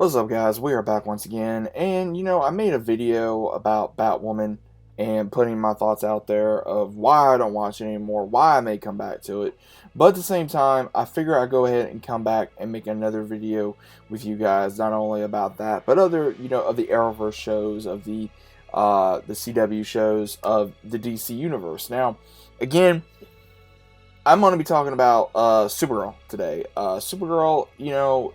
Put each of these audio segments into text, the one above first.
What's up, guys? We are back once again, and I made a video about Batwoman and putting my thoughts out there of why I don't watch it anymore, why I may come back to it. But at the same time, I figure I'd go ahead and come back and make another video with you guys, not only about that, but other, of the Arrowverse shows, of the CW shows, of the DC universe. Now, again, I'm going to be talking about Supergirl today. Supergirl,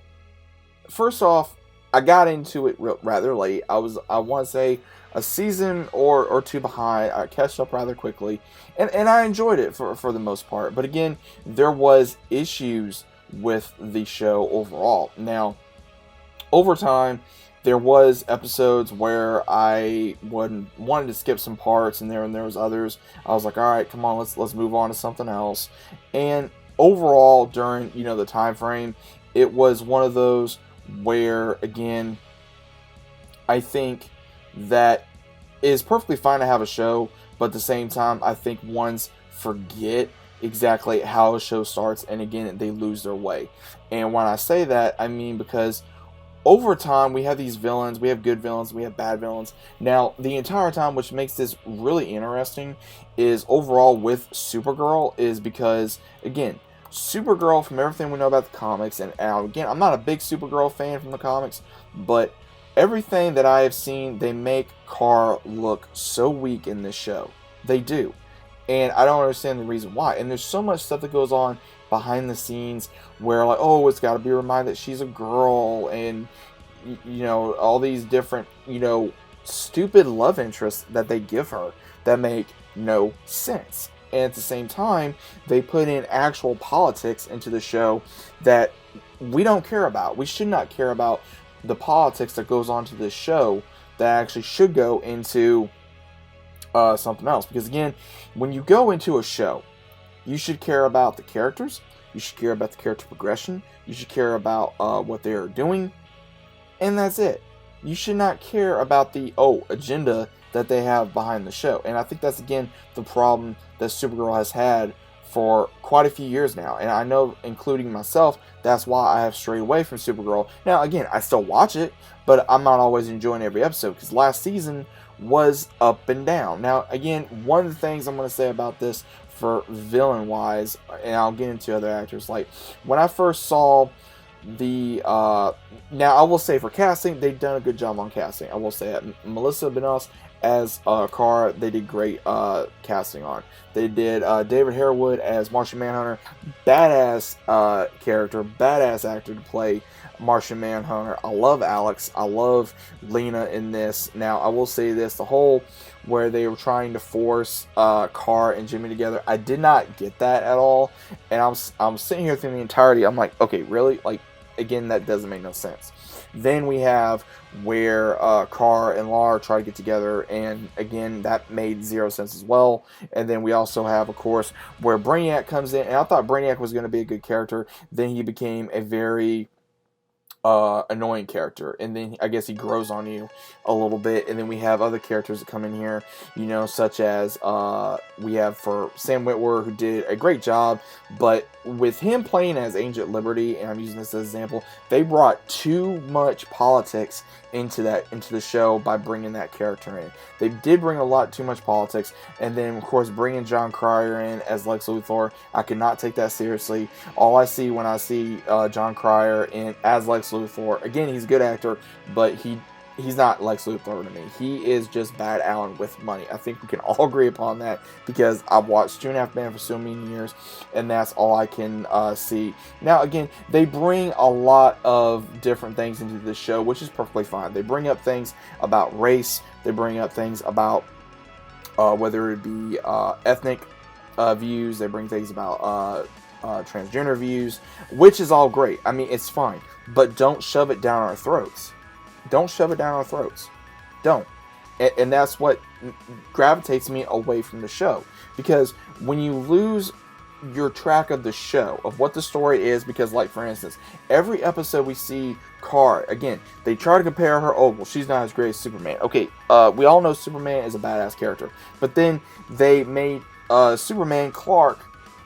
first off, I got into it rather late. I want to say, a season or two behind. I catched up rather quickly, and I enjoyed it for the most part. But again, there was issues with the show overall. Now, over time, there was episodes where I wanted to skip some parts, and there was others. I was like, all right, come on, let's move on to something else. And overall, during the time frame, it was one of those where, again, I think that it is perfectly fine to have a show, but at the same time, I think ones forget exactly how a show starts, and again, they lose their way. And when I say that, I mean because over time, we have these villains, we have good villains, we have bad villains. Now, the entire time, which makes this really interesting, is overall with Supergirl, is because, again, Supergirl, from everything we know about the comics, and again, I'm not a big Supergirl fan from the comics, but everything that I have seen, they make Kara look so weak in this show. They do. And I don't understand the reason why. And there's so much stuff that goes on behind the scenes where, like, oh, it's got to be reminded that she's a girl, and, all these different, stupid love interests that they give her that make no sense. And at the same time, they put in actual politics into the show that we don't care about. We should not care about the politics that goes on to this show that actually should go into something else. Because again, when you go into a show, you should care about the characters. You should care about the character progression. You should care about what they are doing. And that's it. You should not care about the agenda that they have behind the show. And I think that's, again, the problem that Supergirl has had for quite a few years now. And I know, including myself, that's why I have strayed away from Supergirl. Now, again, I still watch it, but I'm not always enjoying every episode, because last season was up and down. Now, again, one of the things I'm going to say about this for villain-wise, and I'll get into other actors, like, when I first saw the now I will say, for casting, they've done a good job on casting. I will say that Melissa Benoist as Kara, they did great casting on. They did David Harewood as Martian Manhunter, badass character, badass actor to play Martian Manhunter. I love Alex. I love Lena in this. Now, I will say this, the whole where they were trying to force Kara and Jimmy together, I did not get that at all. And I'm sitting here through the entirety, I'm like, okay, really? Like, again, that doesn't make no sense. Then we have where Kara and Lara try to get together, and again, that made zero sense as well. And then we also have, of course, where Brainiac comes in, and I thought Brainiac was going to be a good character. Then he became a very annoying character, and then I guess he grows on you a little bit. And then we have other characters that come in here, such as we have for Sam Witwer, who did a great job, but with him playing as Agent Liberty, and I'm using this as an example, they brought too much politics into the show by bringing that character in. They did bring a lot too much politics, and then, of course, bringing John Cryer in as Lex Luthor, I could not take that seriously. All I see when I see John Cryer as Lex Luthor, again, he's a good actor, but he's not Lex Luthor to me. He is just Bad Allen with money. I think we can all agree upon that, because I've watched 2.5 Men for so many years, and that's all I can see. Now, again, they bring a lot of different things into the show, which is perfectly fine. They bring up things about race. They bring up things about whether it be ethnic views. They bring things about transgender views, which is all great. I mean, it's fine, but don't shove it down our throats. Don't shove it down our throats. Don't. And that's what gravitates me away from the show. Because when you lose your track of the show, of what the story is, because, like, for instance, every episode we see Kara, again, they try to compare her, well, she's not as great as Superman. Okay, we all know Superman is a badass character. But then they made Superman Clark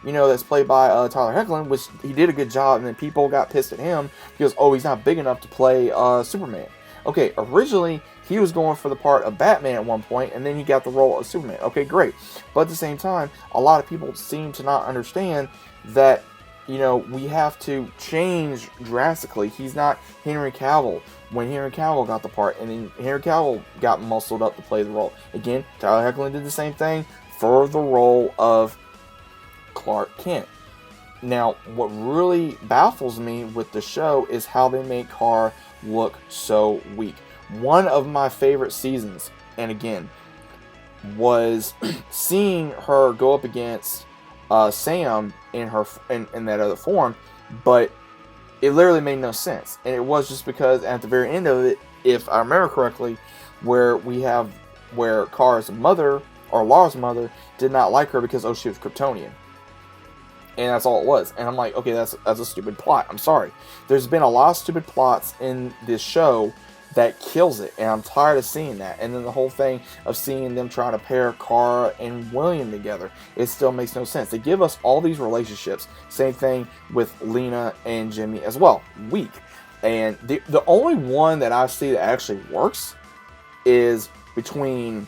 that's played by Tyler Hoechlin, which he did a good job, and then people got pissed at him because, oh, he's not big enough to play Superman. Okay, originally he was going for the part of Batman at one point, and then he got the role of Superman. Okay, great. But at the same time, a lot of people seem to not understand that, we have to change drastically. He's not Henry Cavill when Henry Cavill got the part, and then Henry Cavill got muscled up to play the role. Again, Tyler Hoechlin did the same thing for the role of Clark Kent. Now, what really baffles me with the show is how they make Kara look so weak. One of my favorite seasons, and again, was seeing her go up against Sam in that other form, but it literally made no sense. And it was just because at the very end of it, if I remember correctly, where Kara's mother, or Lara's mother, did not like her because, she was Kryptonian. And that's all it was. And I'm like, okay, that's a stupid plot. I'm sorry. There's been a lot of stupid plots in this show that kills it, and I'm tired of seeing that. And then the whole thing of seeing them trying to pair Kara and William together, it still makes no sense. They give us all these relationships. Same thing with Lena and Jimmy as well. Weak. And the only one that I see that actually works is between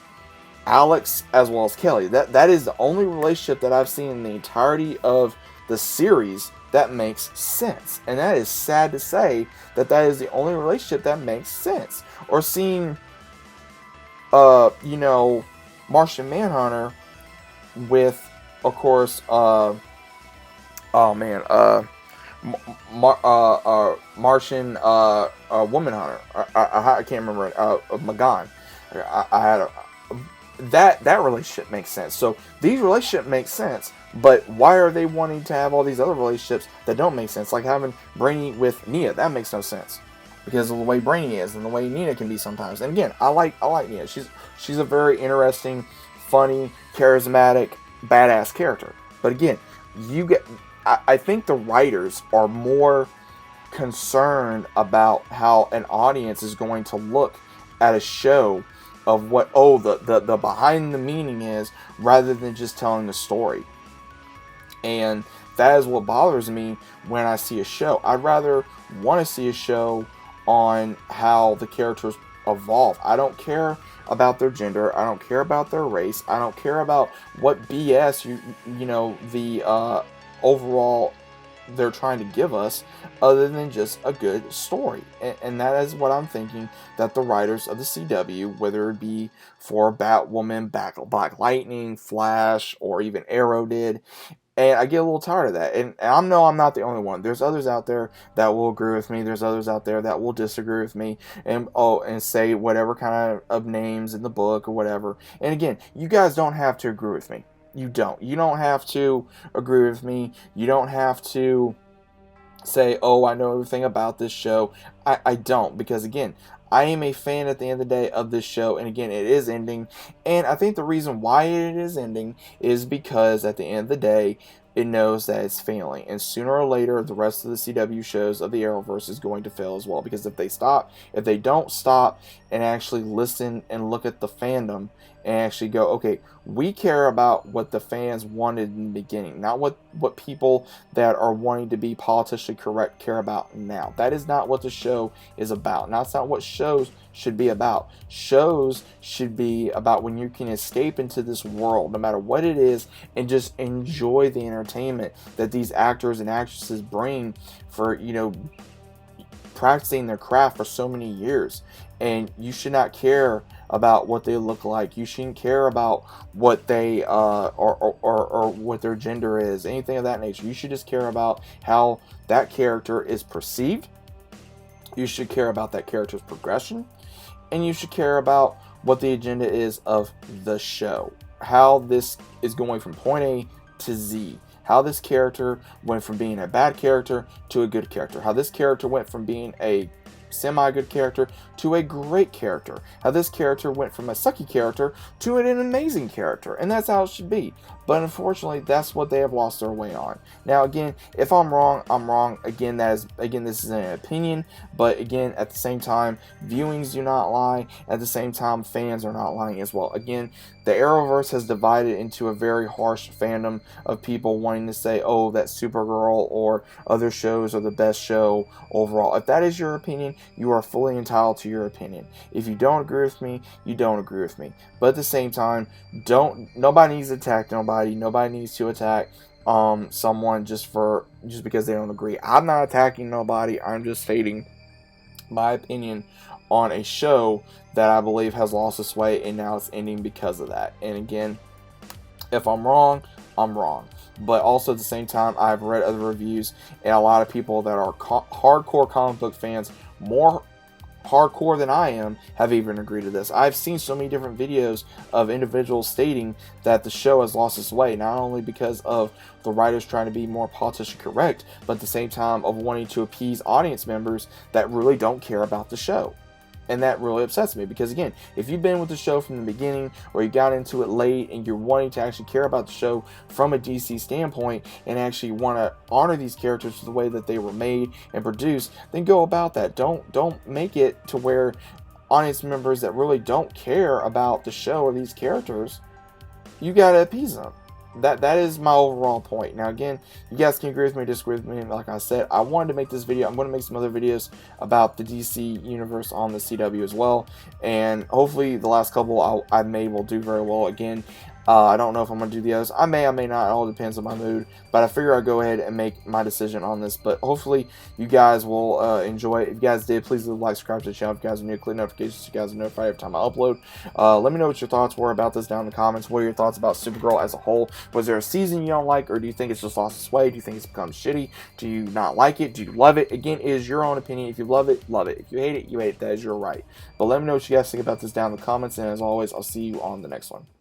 Alex as well as Kelly. That is the only relationship that I've seen in the entirety of the series that makes sense. And that is sad to say that is the only relationship that makes sense. Or seeing Martian Manhunter with, of course, Martian Woman Hunter. I can't remember it. Magan. That relationship makes sense. So these relationships make sense, but why are they wanting to have all these other relationships that don't make sense? Like having Brainy with Nia, that makes no sense because of the way Brainy is and the way Nina can be sometimes. And again, I like Nia. She's a very interesting, funny, charismatic, badass character. But again, I think the writers are more concerned about how an audience is going to look at a show of what the behind the meaning is, rather than just telling the story. And that is what bothers me when I see a show. I'd rather want to see a show on how the characters evolve. I don't care about their gender. I don't care about their race. I don't care about what BS the overall they're trying to give us, other than just a good story. And that is what I'm thinking that the writers of the CW, whether it be for Batwoman, Black Lightning, Flash, or even Arrow did. And I get a little tired of that. And I know I'm not the only one. There's others out there that will agree with me. There's others out there that will disagree with me and say whatever kind of names in the book or whatever. And again, you guys don't have to agree with me. You don't. You don't have to agree with me. You don't have to say, I know everything about this show. I don't. Because again, I am a fan at the end of the day of this show. And again, it is ending. And I think the reason why it is ending is because at the end of the day, it knows that it's failing. And sooner or later, the rest of the CW shows of the Arrowverse is going to fail as well. Because if they don't stop and actually listen and look at the fandom and actually go, okay, we care about what the fans wanted in the beginning, not what people that are wanting to be politically correct care about now. That is not what the show is about. That's not what shows should be about. Shows should be about when you can escape into this world, no matter what it is, and just enjoy the entertainment that these actors and actresses bring for, practicing their craft for so many years. And you should not care about what they look like. You shouldn't care about what they or what their gender is, anything of that nature. You should just care about how that character is perceived. You should care about that character's progression, and you should care about what the agenda is of the show. How this is going from point A to Z. How this character went from being a bad character to a good character. How this character went from being a semi-good character to a great character. How this character went from a sucky character to an amazing character, and that's how it should be. But unfortunately, that's what they have lost their way on. Now, again, if I'm wrong, I'm wrong. Again, this is an opinion, but again, at the same time, viewings do not lie. At the same time, fans are not lying as well. Again, the Arrowverse has divided into a very harsh fandom of people wanting to say, oh, that Supergirl or other shows are the best show overall. If that is your opinion, you are fully entitled to your opinion. If you don't agree with me, you don't agree with me. But at the same time, nobody needs to attack nobody. Nobody needs to attack someone just because they don't agree. I'm not attacking nobody. I'm just stating my opinion on a show that I believe has lost its way, and now it's ending because of that. And again, if I'm wrong, I'm wrong. But also at the same time, I've read other reviews, and a lot of people that are hardcore comic book fans, more hardcore than I am, have even agreed to this. I've seen so many different videos of individuals stating that the show has lost its way, not only because of the writers trying to be more politically correct, but at the same time of wanting to appease audience members that really don't care about the show. And that really upsets me, because again, if you've been with the show from the beginning, or you got into it late and you're wanting to actually care about the show from a DC standpoint and actually want to honor these characters for the way that they were made and produced, then go about that. Don't make it to where audience members that really don't care about the show or these characters, you gotta appease them. That is my overall point. Now again, you guys can agree with me or disagree with me. Like I said, I wanted to make this video. I'm going to make some other videos about the DC universe on the CW as well, and hopefully the last couple I made will do very well. Again, I don't know if I'm going to do the others. I may not. It all depends on my mood. But I figure I'll go ahead and make my decision on this. But hopefully you guys will enjoy it. If you guys did, please leave a like, subscribe to the channel. If you guys are new, click notifications so you guys are notified every time I upload. Let me know what your thoughts were about this down in the comments. What are your thoughts about Supergirl as a whole? Was there a season you don't like, or do you think it's just lost its way? Do you think it's become shitty? Do you not like it? Do you love it? Again, it is your own opinion. If you love it, love it. If you hate it, you hate it. That is your right. But let me know what you guys think about this down in the comments. And as always, I'll see you on the next one.